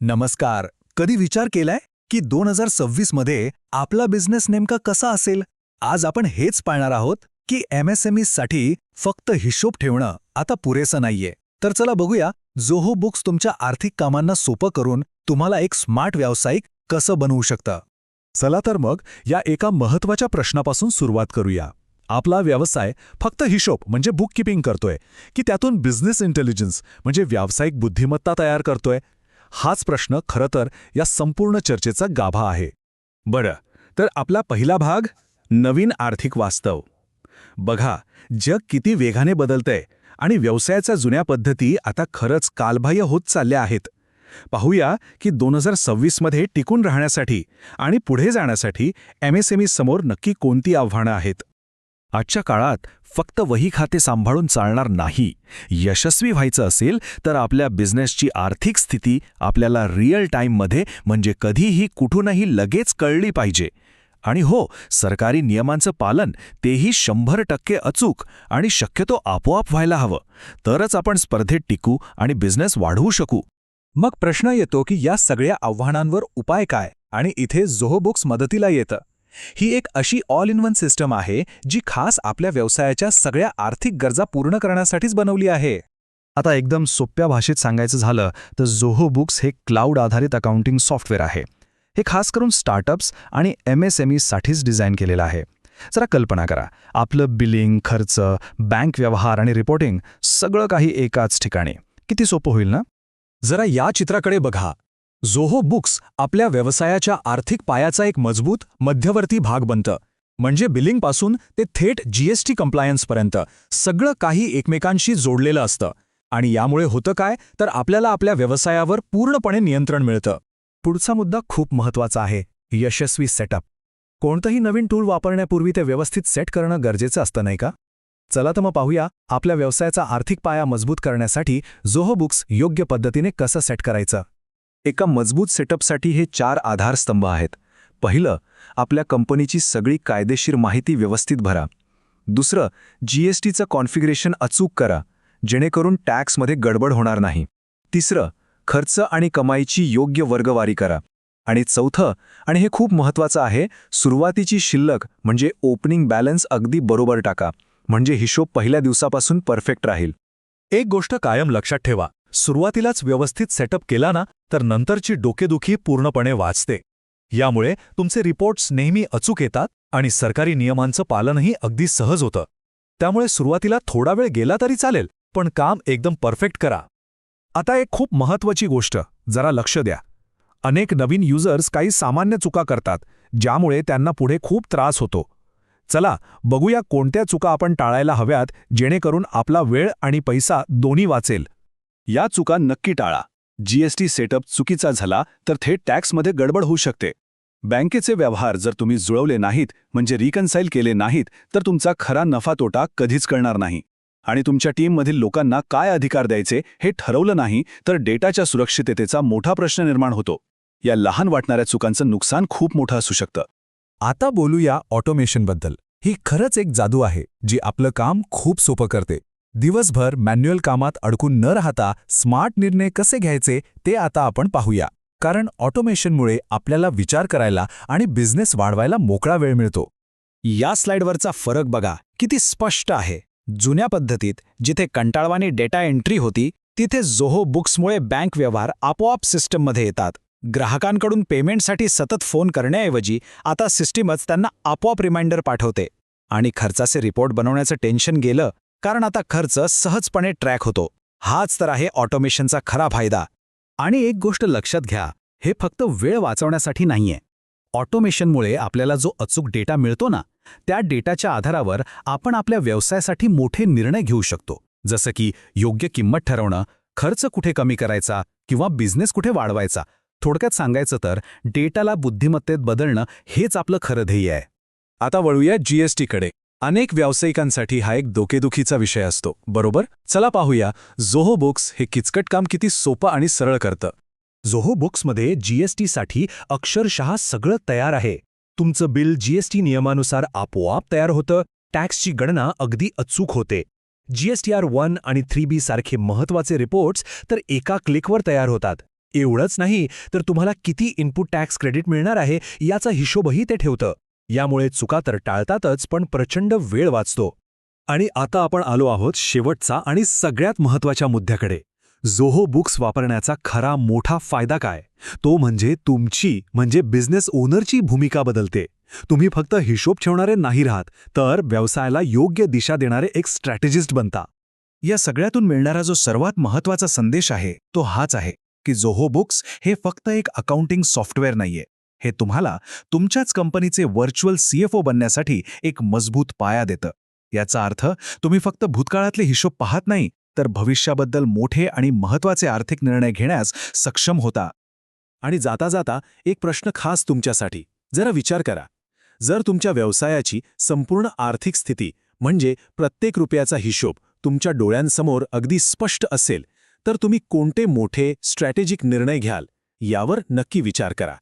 नमस्कार. कधी विचार केलाय की 2026 मध्ये आपला बिझनेस नेमका कसा असेल? आज आपण हेच पाहणार आहोत की MSMEसाठी फक्त हिशोब ठेवणं आता पुरेसं नाहीये. तर चला बघूया जोहो बुक्स तुमच्या आर्थिक कामांना सोपं करून तुम्हाला एक स्मार्ट व्यावसायिक कसं बनवू शकतं. चला तर मग या एका महत्त्वाच्या प्रश्नापासून सुरुवात करूया. आपला व्यवसाय फक्त हिशोब म्हणजे बुककीपिंग करतोय की त्यातून बिझनेस इंटेलिजन्स म्हणजे व्यावसायिक बुद्धिमत्ता तयार करतोय? हाच प्रश्न खरं तर या संपूर्ण चर्चेचा गाभा आहे. बरं, तर आपला पहिला भाग नवीन आर्थिक वास्तव. बघा, जग किती वेगाने बदलतंय आणि व्यवसायाच्या जुन्या पद्धती आता खरंच कालबाह्य होत चालल्या आहेत. पाहूया की 2026 मध्ये टिकून राहण्यासाठी आणि पुढे जाण्यासाठी MSME समोर नक्की कोणती आव्हानं आहेत. आजच्या काळात फक्त वही खाते सांभाळून चालणार नाही. यशस्वी व्हायचं असेल तर आपल्या बिझनेसची आर्थिक स्थिती आपल्याला रिअल टाईममध्ये म्हणजे कधीही कुठूनही लगेच कळली पाहिजे. आणि हो, सरकारी नियमांचं पालन तेही 100% अचूक आणि शक्यतो आपोआप व्हायला हवं. तरच आपण स्पर्धेत टिकू आणि बिझनेस वाढवू शकू. मग प्रश्न येतो की या सगळ्या आव्हानांवर उपाय काय? आणि इथे जोहो बुक्स मदतीला येतं. ही एक अशी ऑल इन वन सिस्टम आहे जी खास आपल्या व्यवसायाच्या सगळ्या आर्थिक गरजा पूर्ण करण्यासाठीच बनवली आहे. आता एकदम सोप्या भाषेत सांगायचं झालं तर जोहो बुक्स हे क्लाउड आधारित अकाउंटिंग सॉफ्टवेअर आहे. हे खास करून स्टार्टअप्स आणि MSMEसाठीच डिझाईन केलेलं आहे. जरा कल्पना करा, आपलं बिलिंग, खर्च, बँक व्यवहार आणि रिपोर्टिंग सगळं काही एकाच ठिकाणी. किती सोपं होईल ना? जरा या चित्राकडे बघा. जोहो बुक्स आपल्या व्यवसायाच्या आर्थिक पायाचा एक मजबूत मध्यवर्ती भाग बनतं. म्हणजे बिलिंगपासून ते थेट GST कंप्लायन्सपर्यंत सगळं काही एकमेकांशी जोडलेलं असतं. आणि यामुळे होतं काय, तर आपल्याला आपल्या व्यवसायावर पूर्णपणे नियंत्रण मिळतं. पुढचा मुद्दा खूप महत्त्वाचा आहे, यशस्वी सेटअप. कोणतंही नवीन टूल वापरण्यापूर्वी ते व्यवस्थित सेट करणं गरजेचं असतं, नाही का? चला तर मग पाहूया आपल्या व्यवसायाचा आर्थिक पाया मजबूत करण्यासाठी जोहो बुक्स योग्य पद्धतीने कसं सेट करायचं. एका मजबूत सेटअपसाठी हे 4 आधारस्तंभ आहेत. पहिलं, आपल्या कंपनीची सगळी कायदेशीर माहिती व्यवस्थित भरा. दुसरं, GSTचं कॉन्फिगरेशन अचूक करा, जेणेकरून टॅक्समध्ये गडबड होणार नाही. तिसरं, खर्च आणि कमाईची योग्य वर्गवारी करा. आणि चौथं, आणि हे खूप महत्त्वाचं आहे, सुरुवातीची शिल्लक म्हणजे ओपनिंग बॅलन्स अगदी बरोबर टाका, म्हणजे हिशोब पहिल्या दिवसापासून परफेक्ट राहील. एक गोष्ट कायम लक्षात ठेवा, सुरुवातीलाच व्यवस्थित सेटअप केला ना तर नंतरची डोकेदुखी पूर्णपणे वाचते. यामुळे तुमचे रिपोर्ट्स नेहमी अचूक येतात आणि सरकारी नियमांचं पालनही अगदी सहज होतं. त्यामुळे सुरुवातीला थोडा वेळ गेला तरी चालेल, पण काम एकदम परफेक्ट करा. आता एक खूप महत्त्वाची गोष्ट, जरा लक्ष द्या. अनेक नवीन युजर्स काही सामान्य चुका करतात, ज्यामुळे त्यांना पुढे खूप त्रास होतो. चला बघूया कोणत्या चुका आपण टाळायला हव्यात, जेणेकरून आपला वेळ आणि पैसा दोन्ही वाचेल. या चुका नक्की टाळा. GST सेटअप चुकीचा झाला तर थेट टॅक्समध्ये गडबड होऊ शकते. बँकेचे व्यवहार जर तुम्ही जुळवले नाहीत म्हणजे रिकन्साईल केले नाहीत तर तुमचा खरा नफा तोटा कधीच कळणार नाही. आणि तुमच्या टीममधील लोकांना काय अधिकार द्यायचे हे ठरवलं नाही तर डेटाच्या सुरक्षिततेचा मोठा प्रश्न निर्माण होतो. या लहान वाटणाऱ्या चुकांचं नुकसान खूप मोठं असू शकतं. आता बोलूया ऑटोमेशनबद्दल. ही खरंच एक जादू आहे जी आपलं काम खूप सोपं करते. दिवसभर मॅन्युअल कामात अडकून न राहता स्मार्ट निर्णय कसे घ्यायचे ते आता आपण पाहूया. कारण ऑटोमेशनमुळे आपल्याला विचार करायला आणि बिझनेस वाढवायला मोकळा वेळ मिळतो. या स्लाइडवरचा फरक बघा, किती स्पष्ट आहे. जुन्या पद्धतीत जिथे कंटाळवाणी डेटा एंट्री होती, तिथे जोहो बुक्समुळे बँक व्यवहार आपोआप सिस्टममध्ये येतात. ग्राहकांकडून पेमेंटसाठी सतत फोन करण्याऐवजी आता सिस्टीमच त्यांना आपोआप रिमाइंडर पाठवते. आणि खर्चाचे रिपोर्ट बनवण्याचं टेन्शन गेलं, कारण आता खर्च सहजपणे ट्रॅक होतो. हाच तर आहे ऑटोमेशनचा खरा फायदा. आणि एक गोष्ट लक्षात घ्या, हे फक्त वेळ वाचवण्यासाठी नाहीये. ऑटोमेशनमुळे आपल्याला जो अचूक डेटा मिळतो ना, त्या डेटाच्या आधारावर आपण आपल्या व्यवसायासाठी मोठे निर्णय घेऊ शकतो. जसं की योग्य किंमत ठरवणं, खर्च कुठे कमी करायचा किंवा बिझनेस कुठे वाढवायचा. थोडक्यात सांगायचं तर डेटाला बुद्धिमत्तेत बदलणं हेच आपलं खरं ध्येय आहे. आता वळूया GSTकडे. अनेक व्यावसायिकांसाठी हा एक डोकेदुखीचा विषय असतो, बरोबर? चला पाहूया जोहो बुक्स हे किचकट काम किती सोपं आणि सरळ करतं. जोहो बुक्समध्ये GSTसाठी अक्षरशः सगळं तयार आहे. तुमचं बिल GST नियमानुसार आपोआप तयार होतं. टॅक्सची गणना अगदी अचूक होते. GSTR 1 आणि 3B सारखे महत्त्वाचे रिपोर्ट्स तर एका क्लिकवर तयार होतात. एवढंच नाही तर तुम्हाला किती इनपुट टॅक्स क्रेडिट मिळणार आहे याचा हिशोबही ते ठेवतं. यामुळे चुका तर टाळतातच, पण प्रचंड वेळ वाचतो. आणि आता आपण आलो आहोत शेवटचा आणि सगळ्यात महत्त्वाच्या मुद्द्याकडे. जोहो बुक्स वापरण्याचा खरा मोठा फायदा काय? तो म्हणजे तुमची बिझनेस ओनरची भूमिका बदलते. तुम्ही फक्त हिशोब ठेवणारे नाही राहत, तर व्यवसायाला योग्य दिशा देणारे एक स्ट्रॅटेजिस्ट बनता. या सगळ्यातून मिळणारा जो सर्वात महत्त्वाचा संदेश आहे तो हाच आहे की जोहो बुक्स हे फक्त एक अकाउंटिंग सॉफ्टवेअर नाहीये. हे तुम्हाला तुमच्याच कंपनीचे व्हर्च्युअल CFO बनण्यासाठी एक मजबूत पाया देतं. याचा अर्थ तुम्ही फक्त भूतकाळातले हिशोब पाहत नाही, तर भविष्याबद्दल मोठे आणि महत्त्वाचे आर्थिक निर्णय घेण्यास सक्षम होता. आणि जाता जाता एक प्रश्न खास तुमच्यासाठी. जरा विचार करा, जर तुमच्या व्यवसायाची संपूर्ण आर्थिक स्थिती म्हणजे प्रत्येक रुपयाचा हिशोब तुमच्या डोळ्यांसमोर अगदी स्पष्ट असेल, तर तुम्ही कोणते मोठे स्ट्रॅटेजिक निर्णय घ्याल यावर नक्की विचार करा.